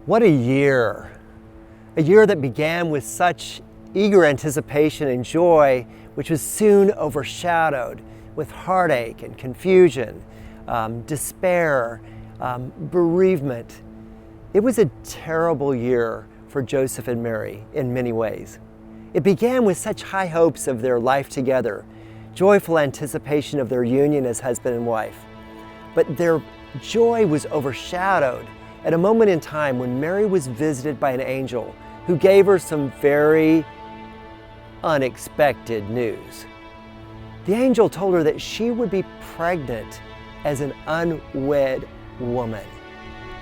What a year! A year that began with such eager anticipation and joy, which was soon overshadowed with heartache and confusion, despair, bereavement. It was a terrible year for Joseph and Mary in many ways. It began with such high hopes of their life together, joyful anticipation of their union as husband and wife. But their joy was overshadowed at a moment in time when Mary was visited by an angel who gave her some very unexpected news. The angel told her that she would be pregnant as an unwed woman,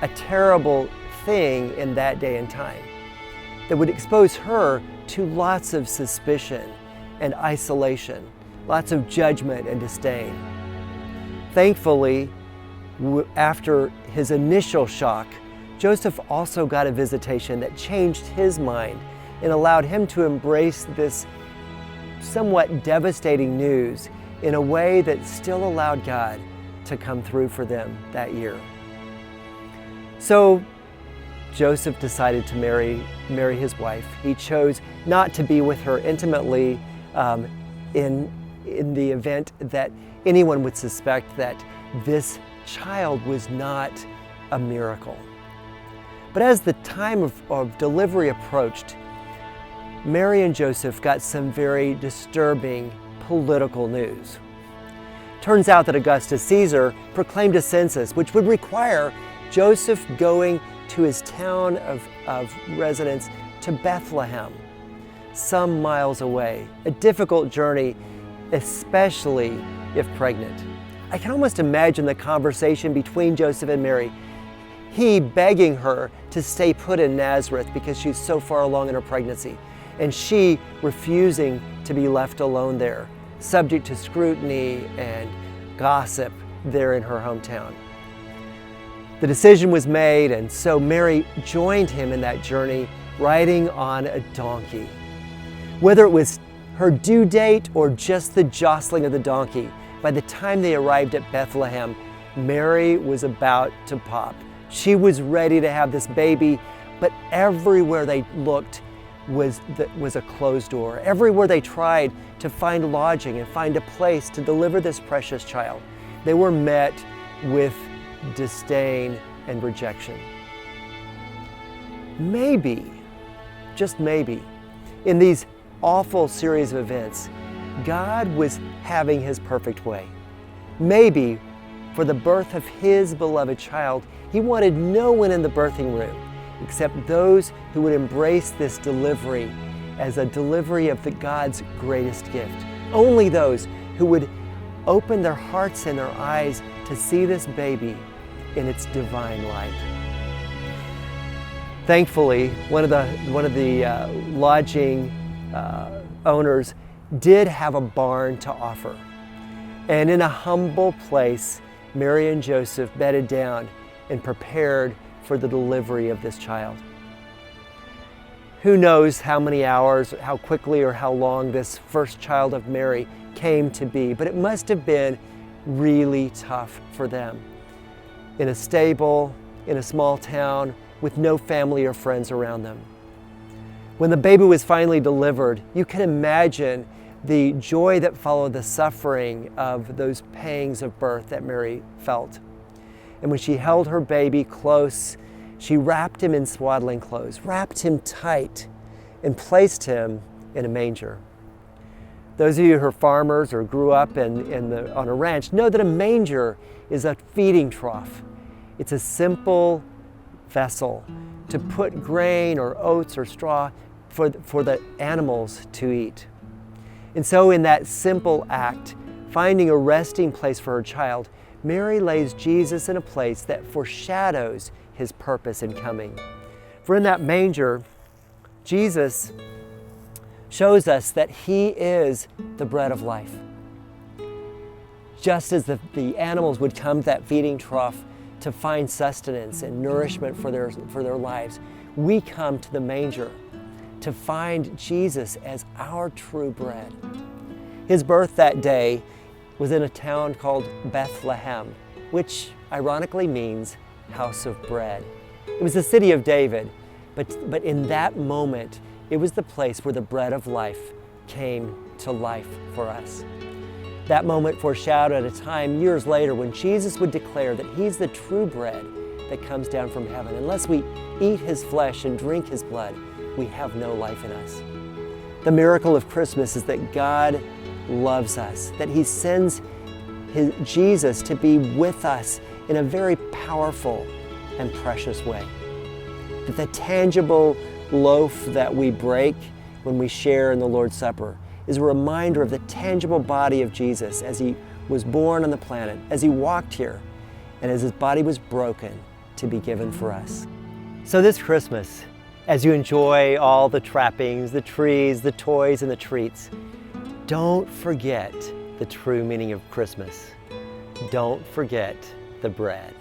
a terrible thing in that day and time that would expose her to lots of suspicion and isolation, lots of judgment and disdain. Thankfully, after his initial shock, Joseph also got a visitation that changed his mind and allowed him to embrace this somewhat devastating news in a way that still allowed God to come through for them that year. So Joseph decided to marry his wife. He chose not to be with her intimately in the event that anyone would suspect that this child was not a miracle. But as the time of delivery approached, Mary and Joseph got some very disturbing political news. Turns out that Augustus Caesar proclaimed a census which would require Joseph going to his town of residence to Bethlehem, some miles away. A difficult journey, especially if pregnant. I can almost imagine the conversation between Joseph and Mary. He begging her to stay put in Nazareth because she's so far along in her pregnancy, and she refusing to be left alone there, subject to scrutiny and gossip there in her hometown. The decision was made, and so Mary joined him in that journey, riding on a donkey. Whether it was her due date or just the jostling of the donkey, by the time they arrived at Bethlehem, Mary was about to pop. She was ready to have this baby, but everywhere they looked was a closed door. Everywhere they tried to find lodging and find a place to deliver this precious child, they were met with disdain and rejection. Maybe, just maybe, in these awful series of events, God was having His perfect way. Maybe for the birth of His beloved child, He wanted no one in the birthing room except those who would embrace this delivery as a delivery of God's greatest gift. Only those who would open their hearts and their eyes to see this baby in its divine light. Thankfully, one of the lodging owners did have a barn to offer. And in a humble place, Mary and Joseph bedded down and prepared for the delivery of this child. Who knows how many hours, how quickly or how long this first child of Mary came to be, but it must have been really tough for them. In a stable, in a small town, with no family or friends around them. When the baby was finally delivered, you can imagine the joy that followed the suffering of those pangs of birth that Mary felt. And when she held her baby close, she wrapped him in swaddling clothes, wrapped him tight, and placed him in a manger. Those of you who are farmers or grew up on a ranch know that a manger is a feeding trough. It's a simple vessel to put grain or oats or straw for the animals to eat. And so in that simple act, finding a resting place for her child, Mary lays Jesus in a place that foreshadows His purpose in coming. For in that manger, Jesus shows us that He is the bread of life. Just as the animals would come to that feeding trough to find sustenance and nourishment for their lives, we come to the manger to find Jesus as our true bread. His birth that day was in a town called Bethlehem, which ironically means house of bread. It was the city of David, but in that moment, it was the place where the bread of life came to life for us. That moment foreshadowed a time years later when Jesus would declare that He's the true bread that comes down from heaven. Unless we eat His flesh and drink His blood, we have no life in us. The miracle of Christmas is that God loves us, that He sends Jesus to be with us in a very powerful and precious way. That the tangible loaf that we break when we share in the Lord's Supper is a reminder of the tangible body of Jesus as He was born on the planet, as He walked here, and as His body was broken to be given for us. So this Christmas, as you enjoy all the trappings, the trees, the toys, and the treats, don't forget the true meaning of Christmas. Don't forget the bread.